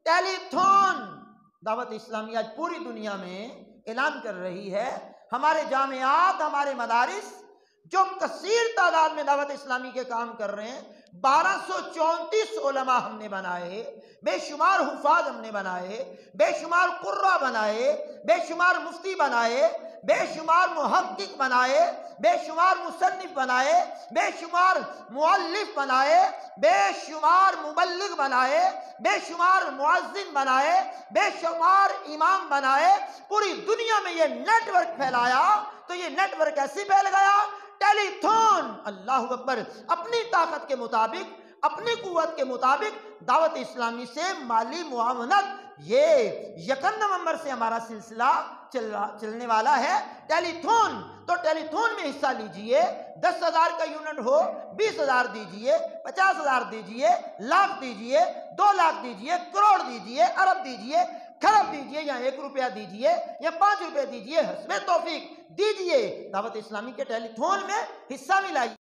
ٹیلی تھون دعوت اسلامی آج پوری دنیا میں اعلان کر رہی ہے. ہمارے جامعات، ہمارے مدارس جو کثیر تعداد میں دعوت اسلامی کے کام کر رہے ہیں، 1234 علماء ہم نے بنائے، بے شمار حفاظ ہم نے بنائے، بے شمار قرہ بنائے، بے شمار مفتی بنائے، بے شمار محقق بنائے، بے شمار مصنف بنائے، بے شمار مؤلف بنائے، بے شمار مبلغ بنائے، بے شمار مؤذن بنائے، بے شمار امام بنائے. پوری دنیا میں یہ نیٹ ورک پھیلایا تو یہ نیٹ ورک ایسی پھیل گیا. ٹیلی تھون، اللہ اکبر، اپنی طاقت کے مطابق، اپنی قوت کے مطابق دعوت اسلامی سے مالی معاونت، یہ 1 نومبر سے ہمارا سلسلہ چلنے والا ہے. ٹیلی تھون، تو ٹیلی تھون میں حصہ لیجئے. 10,000 کا یونٹ ہو 20,000 دیجئے، 50,000 دیجئے، لاکھ دیجئے، 2 لاکھ دیجئے، کروڑ دیجئے، ارب دیجئے، کھرب دیجئے، یا 1 روپیہ دیجئے یا 5 روپے دیجئے، حسب توفیق دیجئے. دعوت اسلامی کے ٹیلی تھون میں حصہ ملائیے.